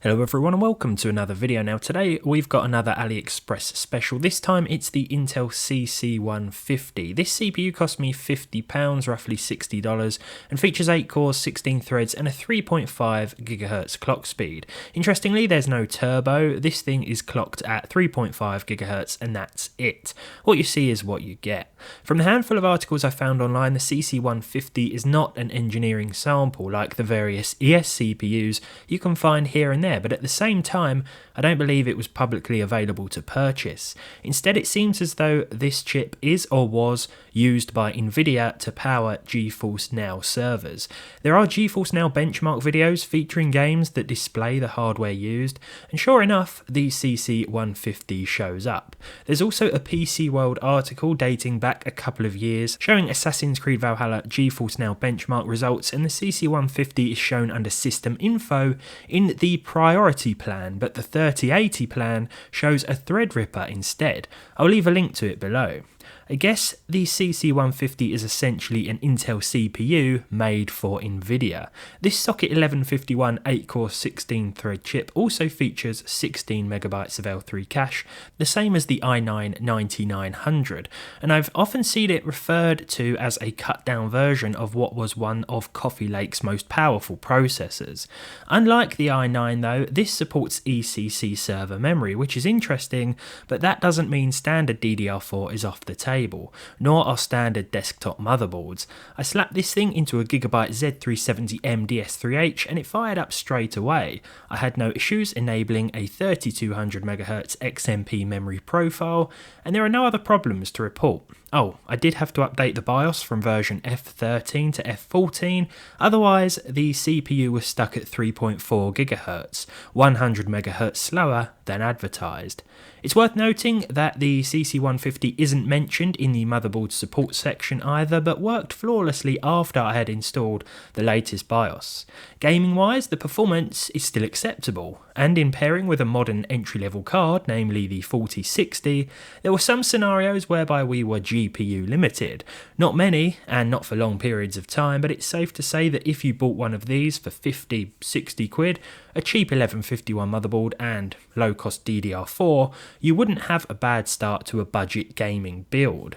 Hello everyone and welcome to another video. Now today we've got another AliExpress special. This time it's the Intel CC150. This CPU cost me £50, roughly $60, and features 8 cores, 16 threads and a 3.5 GHz clock speed. Interestingly, there's no turbo. This thing is clocked at 3.5 GHz and that's it. What you see is what you get. From the handful of articles I found online, the CC150 is not an engineering sample like the various ES CPUs you can find here and there, but at the same time I don't believe it was publicly available to purchase. Instead, it seems as though this chip is or was used by Nvidia to power GeForce Now servers. There are GeForce Now benchmark videos featuring games that display the hardware used, and sure enough the CC150 shows up. There's also a PCWorld article dating back a couple of years showing Assassin's Creed Valhalla GeForce Now benchmark results, and the CC150 is shown under System Info in the priority plan, but the 3080 plan shows a Threadripper instead. I'll leave a link to it below. I guess the CC150 is essentially an Intel CPU made for Nvidia. This socket 1151 8-core 16-thread chip also features 16MB of L3 cache, the same as the i9-9900, and I've often seen it referred to as a cut-down version of what was one of Coffee Lake's most powerful processors. Unlike the i9 though, this supports ECC server memory, which is interesting, but that doesn't mean standard DDR4 is off the table, nor are standard desktop motherboards. I slapped this thing into a Gigabyte Z370M DS3H and it fired up straight away. I had no issues enabling a 3200MHz XMP memory profile, and there are no other problems to report. Oh, I did have to update the BIOS from version F13 to F14, otherwise the CPU was stuck at 3.4 GHz, 100 MHz slower than advertised. It's worth noting that the CC150 isn't mentioned in the motherboard support section either, but worked flawlessly after I had installed the latest BIOS. Gaming wise, the performance is still acceptable, and in pairing with a modern entry-level card, namely the 4060, there were some scenarios whereby we were GPU limited. Not many, and not for long periods of time, but it's safe to say that if you bought one of these for 50, 60 quid, a cheap 1151 motherboard and low-cost DDR4, you wouldn't have a bad start to a budget gaming build.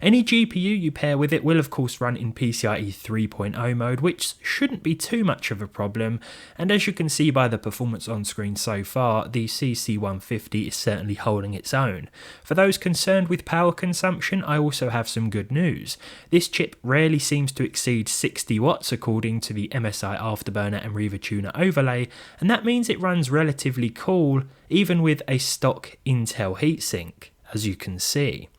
Any GPU you pair with it will of course run in PCIe 3.0 mode, which shouldn't be too much of a problem, and as you can see by the performance on screen so far, the CC150 is certainly holding its own. For those concerned with power consumption, I also have some good news. This chip rarely seems to exceed 60 watts according to the MSI Afterburner and Riva Tuner overlay, and that means it runs relatively cool even with a stock Intel heatsink, as you can see.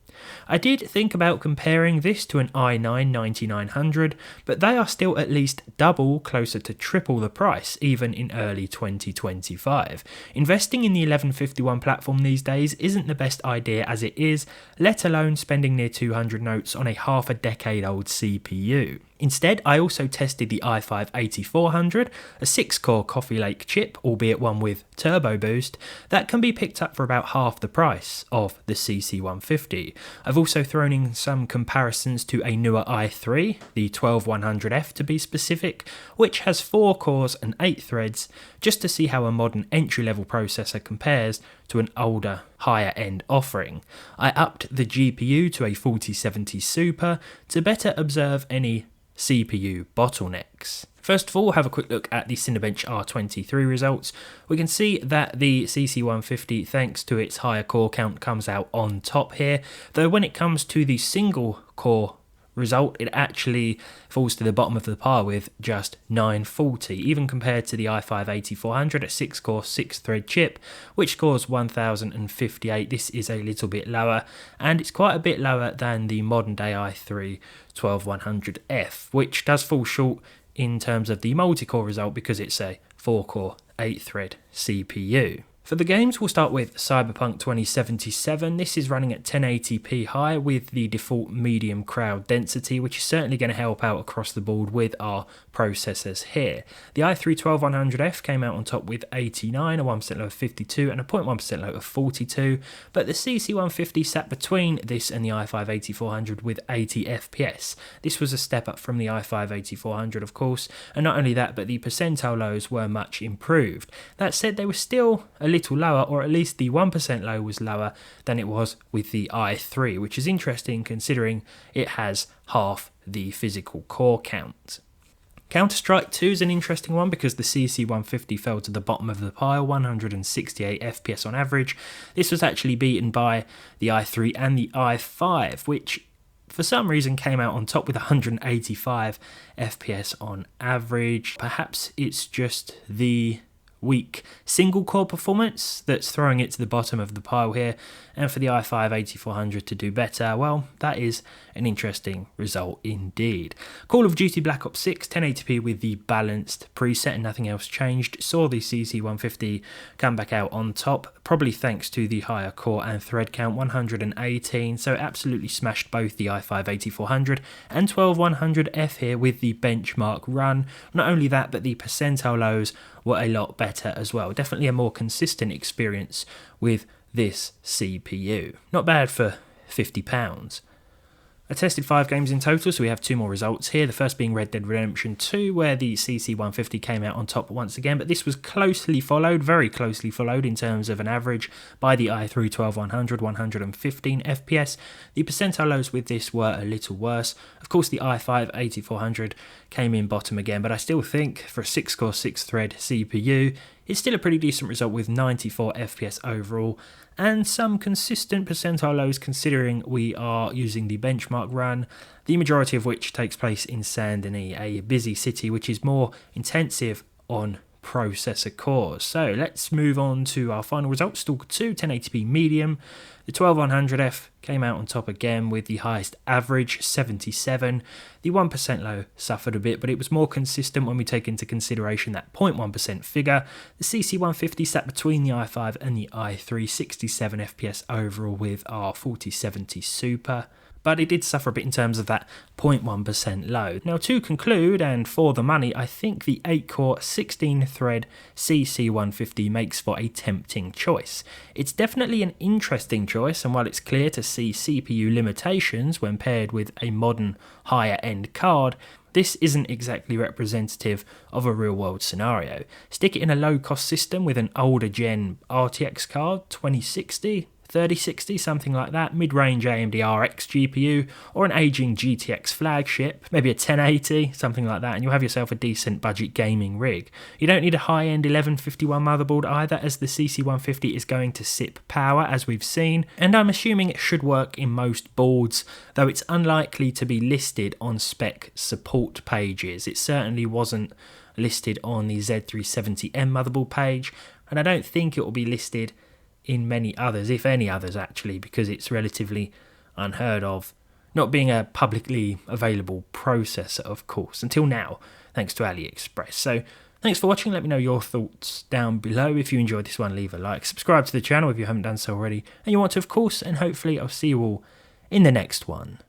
I did think about comparing this to an i9-9900, but they are still at least double, closer to triple the price, even in early 2025. Investing in the 1151 platform these days isn't the best idea as it is, let alone spending near 200 notes on a half a decade old CPU. Instead, I also tested the i5-8400, a 6-core Coffee Lake chip, albeit one with turbo boost, that can be picked up for about half the price of the CC150. I've also thrown in some comparisons to a newer i3, the 12100F to be specific, which has 4 cores and 8 threads, just to see how a modern entry-level processor compares to an older, higher-end offering. I upped the GPU to a 4070 Super to better observe any CPU bottlenecks. First of all, we'll have a quick look at the Cinebench R23 results. We can see that the CC150, thanks to its higher core count, comes out on top here, though when it comes to the single core result, it actually falls to the bottom of the pile with just 940, even compared to the i5-8400, a 6-core 6-thread chip, which scores 1058. This is a little bit lower, and it's quite a bit lower than the modern day i3 12100F, which does fall short in terms of the multi-core result because it's a 4-core 8-thread CPU. For the games, we'll start with Cyberpunk 2077. This is running at 1080p high with the default medium crowd density, which is certainly going to help out across the board with our processors here. The i3-12100F came out on top with 89, a 1% low of 52, and a 0.1% low of 42, but the CC150 sat between this and the i5-8400 with 80 FPS. This was a step up from the i5-8400, of course, and not only that, but the percentile lows were much improved. That said, they were still a little lower, or at least the 1% low was lower than it was with the i3, which is interesting considering it has half the physical core count. Counter-Strike 2 is an interesting one because the CC150 fell to the bottom of the pile, 168 FPS on average. This was actually beaten by the i3 and the i5, which for some reason came out on top with 185 FPS on average. Perhaps it's just the weak single core performance that's throwing it to the bottom of the pile here, and for the i5-8400 to do better, well, that is an interesting result indeed. Call of Duty Black Ops 6 1080p with the balanced preset and nothing else changed saw the CC150 come back out on top, probably thanks to the higher core and thread count, 118, so it absolutely smashed both the i5-8400 and 12100F here with the benchmark run. Not only that, but the percentile lows were a lot better as well. Definitely a more consistent experience with this CPU. Not bad for £50. I tested 5 games in total, so we have 2 more results here. The first being Red Dead Redemption 2, where the CC150 came out on top once again, but this was closely followed, very closely followed in terms of an average, by the i3-12100, 115 FPS. The percentile lows with this were a little worse. Of course, the i5-8400 came in bottom again, but I still think for a 6-core, 6-thread CPU, it's still a pretty decent result with 94 FPS overall, and some consistent percentile lows considering we are using the benchmark run, the majority of which takes place in Saint-Denis, a busy city which is more intensive on processor cores. So let's move on to our final result. Stalker 2 1080p medium. The 12100F came out on top again with the highest average, 77. The 1% low suffered a bit, but it was more consistent when we take into consideration that 0.1% figure. The CC150 sat between the i5 and the i3, 67 FPS overall with our 4070 Super. But it did suffer a bit in terms of that 0.1% low. Now, to conclude, and for the money, I think the 8-core 16-thread CC150 makes for a tempting choice. It's definitely an interesting choice, and while it's clear to see CPU limitations when paired with a modern higher-end card, this isn't exactly representative of a real-world scenario. Stick it in a low-cost system with an older-gen RTX card, 2060, 3060, something like that, mid-range AMD RX GPU, or an aging GTX flagship, maybe a 1080, something like that, and you'll have yourself a decent budget gaming rig. You don't need a high-end 1151 motherboard either, as the CC150 is going to sip power, as we've seen, and I'm assuming it should work in most boards, though it's unlikely to be listed on spec support pages. It certainly wasn't listed on the Z370M motherboard page, and I don't think it will be listed in many others, if any others actually, because it's relatively unheard of, not being a publicly available processor, of course, until now, thanks to AliExpress. So thanks for watching. Let me know your thoughts down below. If you enjoyed this one, leave a like, subscribe to the channel if you haven't done so already, and you want to, of course, and hopefully I'll see you all in the next one.